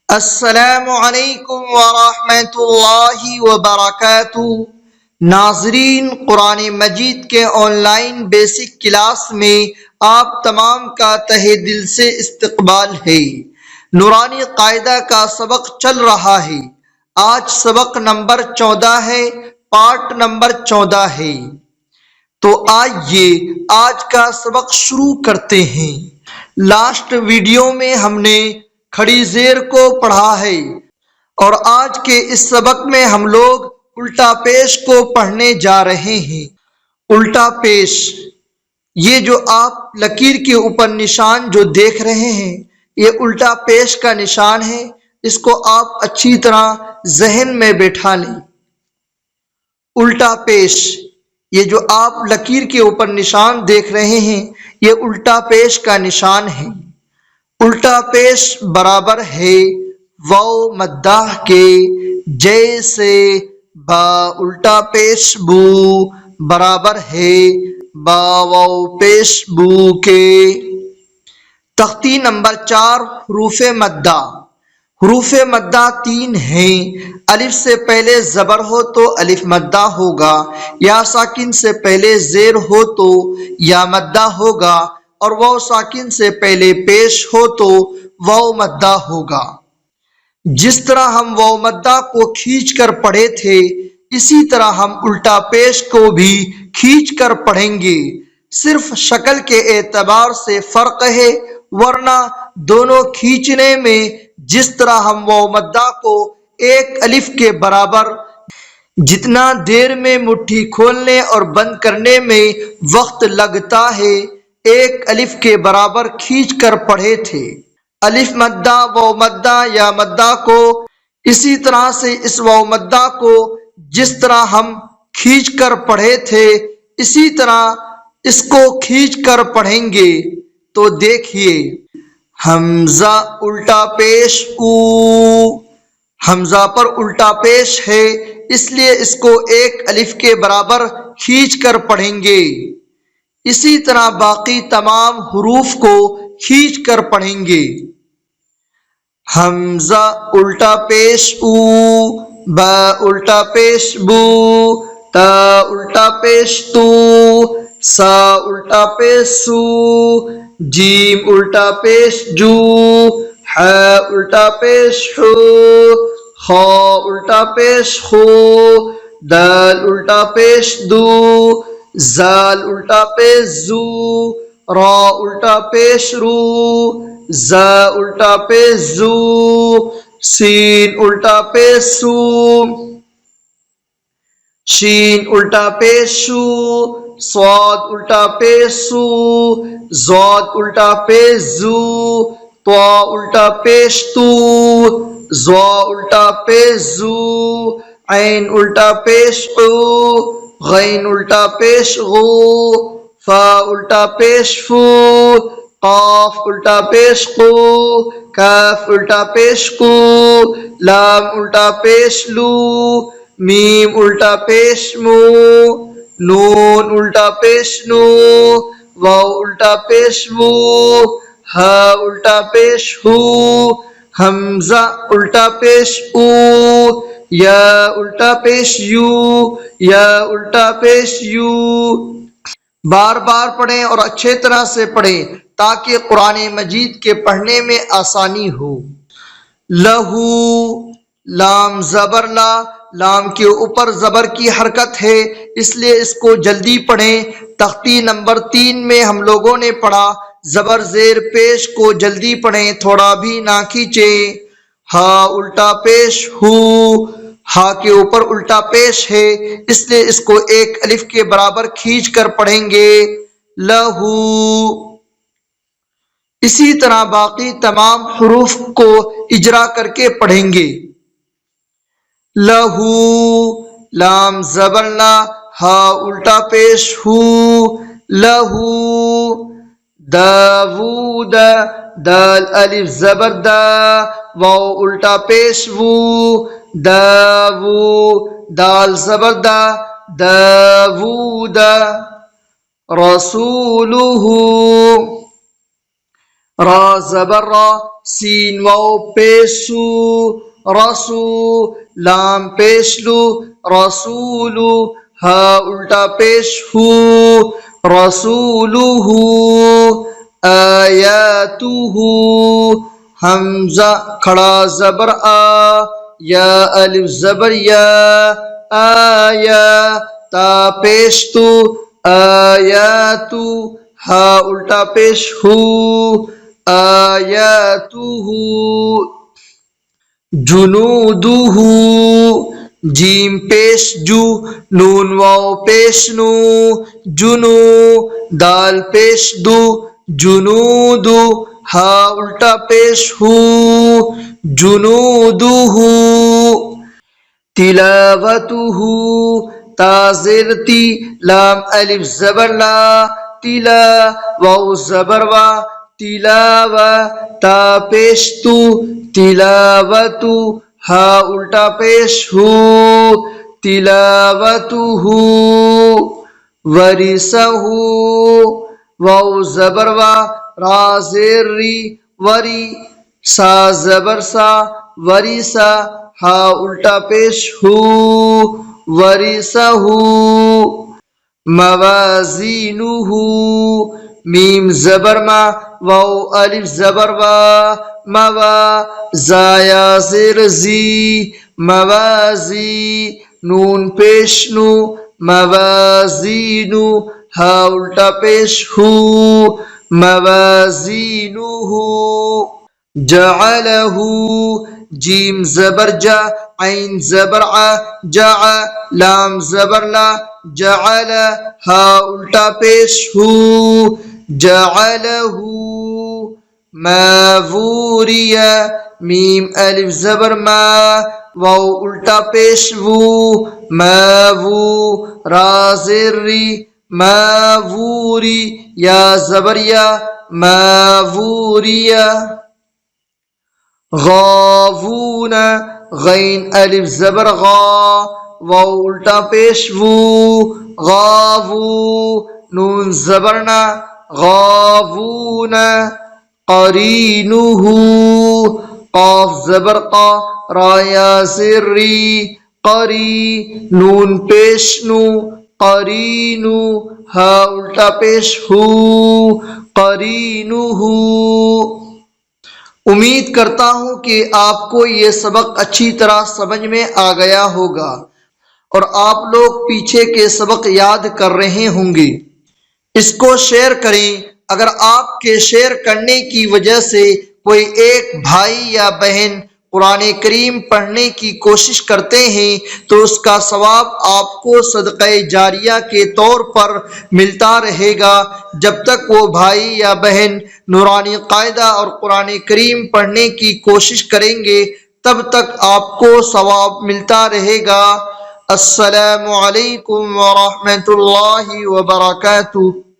السلام علیکم ورحمۃ اللہ وبرکاتہ۔ ناظرین، قرآن مجید کے آن لائن بیسک کلاس میں آپ تمام کا تہہ دل سے استقبال ہے۔ نورانی قاعدہ کا سبق چل رہا ہے۔ آج سبق نمبر 14 ہے، پارٹ نمبر 14 ہے۔ تو آئیے آج کا سبق شروع کرتے ہیں۔ لاسٹ ویڈیو میں ہم نے کھڑی زیر کو پڑھا ہے اور آج کے اس سبق میں ہم لوگ الٹا پیش کو پڑھنے جا رہے ہیں۔ الٹا پیش، یہ جو آپ لکیر کے اوپر نشان جو دیکھ رہے ہیں، یہ الٹا پیش کا نشان ہے۔ اس کو آپ اچھی طرح ذہن میں بیٹھا لیں۔ الٹا پیش، یہ جو آپ لکیر کے اوپر نشان دیکھ رہے ہیں، یہ الٹا پیش کا نشان ہے۔ الٹا پیش برابر ہے واو مدہ کے، جیسے با الٹا پیش بو برابر ہے با واو پیش بو کے۔ تختی نمبر 4، حروف مدہ۔ حروف مدہ 3 ہیں۔ الف سے پہلے زبر ہو تو الف مدہ ہوگا، یا ساکن سے پہلے زیر ہو تو یا مدہ ہوگا، اور واو ساکن سے پہلے پیش ہو تو واو مدہ ہوگا۔ جس طرح ہم واو مدہ کو کھینچ کر پڑھے تھے، اسی طرح ہم الٹا پیش کو بھی کھینچ کر پڑھیں گے۔ صرف شکل کے اعتبار سے فرق ہے، ورنہ دونوں کھینچنے میں جس طرح ہم واو مدہ کو ایک الف کے برابر جتنا دیر میں مٹھی کھولنے اور بند کرنے میں وقت لگتا ہے، ایک الف کے برابر کھینچ کر پڑھے تھے۔ الف مدہ واو مدہ یا مدہ کو، اسی طرح سے اس واو مدہ کو جس طرح ہم کھینچ کر پڑھے تھے، اسی طرح اس کو کھینچ کر پڑھیں گے۔ تو دیکھیے، حمزہ الٹا پیش او، حمزہ پر الٹا پیش ہے، اس لیے اس کو ایک الف کے برابر کھینچ کر پڑھیں گے۔ اسی طرح باقی تمام حروف کو کھینچ کر پڑھیں گے۔ حمزہ الٹا پیش او، با الٹا پیش بو، تا الٹا پیش تو، سا الٹا پیش سو، جیم الٹا پیش جو، ح الٹا پیش حو، خا الٹا پیش خو، دال الٹا پیش دو، زال الٹا پیش زو، را الٹا پیش رو، زا الٹا پیش زو، سین الٹا پیش سو، شین الٹا پیش شو، صاد الٹا پیش سو، زاد الٹا پیش زو، طا الٹا پیش تو، زا الٹا پیش زو، عین الٹا پیش عو، غین الٹا پیش غو، فا الٹا پیش فو، قاف الٹا پیش قو، کاف الٹا پیش قو، لام الٹا پیش لو، میم الٹا پیش مو، نون الٹا پیش نو، واو الٹا پیش وو، ہا الٹا پیش ہو، حمزہ الٹا پیش او، یا الٹا پیش یو، یا الٹا پیش یو۔ بار بار پڑھیں اور اچھے طرح سے پڑھیں تاکہ قرآن مجید کے پڑھنے میں آسانی ہو۔ لہو، لام زبر لا، لام کے اوپر زبر کی حرکت ہے، اس لیے اس کو جلدی پڑھیں۔ تختی نمبر 3 میں ہم لوگوں نے پڑھا زبر زیر پیش کو جلدی پڑھیں، تھوڑا بھی نہ کھینچیں۔ ہا الٹا پیش ہو، ہا کے اوپر الٹا پیش ہے، اس لیے اس کو ایک الف کے برابر کھینچ کر پڑھیں گے، لہو۔ اسی طرح باقی تمام حروف کو اجرا کر کے پڑھیں گے۔ لہو، لام زبر لا، ہا الٹا پیش ہو، لہو، داوود، دال الف زبر دا، واو الٹا پیش وو، داوو، دال زبر دا، داوود، رسولہ، را زبر را، سین واو پیشو رسو، لام پیشلو رسولو، ہا الٹا پیش ہو رسولہ، آیاتہ، حمزہ کھڑا زبر آ، یا الف زبر یا، آیا تا پیش تو، آیاتو، ہا الٹا پیش ہو آیاتہ، جنودہ، جیم پیش جو، نون واو پیش نو، جنو، دال پیش دو، جنود، ہا الٹا پیش ہو جنودہ، تلاوتہ، تا زیر تی، لام الف زبر لا، تلا، واو زبر وا، تلاوہ، تا پیش تو، تلاوتو، ہا الٹا پیش ہو تلاوتہ، ورثہ، واو زبر وا، را زیر ری، وری، سا زبر سا، ورثہ، ہا الٹا پیش ہو ورثہ، موازینہ، میم زبر ما، واو الف زبر وا، موا، زایا زیر زی، موازی، نون پیش نو، موازینو، ہا الٹا پیش ہو موازینہ، جعلہ، جیم زبر جا، عین زبر ع، جع، لام زبر لا، جعل، ہا الٹا پیش ہو جعلہ، ماووریہ، میم الف زبر ما، واو الٹا پیش وو، ماوو، را زیر ری، ماووری، یا زبر یا، ماووریہ، غاوون، غین الف زبر غا، واو الٹا پیش وو، غاوو، نون زبرنا، غاوون، قرینہ، قاف زبر قا، را یا زیر ری، قری، نون پیش نو، قرینو، ہا الٹا پیش ہو قرینہ۔ امید کرتا ہوں کہ آپ کو یہ سبق اچھی طرح سمجھ میں آ گیا ہوگا اور آپ لوگ پیچھے کے سبق یاد کر رہے ہوں گے۔ اس کو شیئر کریں۔ اگر آپ کے شیئر کرنے کی وجہ سے کوئی ایک بھائی یا بہن قرآن کریم پڑھنے کی کوشش کرتے ہیں تو اس کا ثواب آپ کو صدقہ جاریہ کے طور پر ملتا رہے گا۔ جب تک وہ بھائی یا بہن نورانی قاعدہ اور قرآن کریم پڑھنے کی کوشش کریں گے تب تک آپ کو ثواب ملتا رہے گا۔ السلام علیکم ورحمۃ اللہ وبرکاتہ۔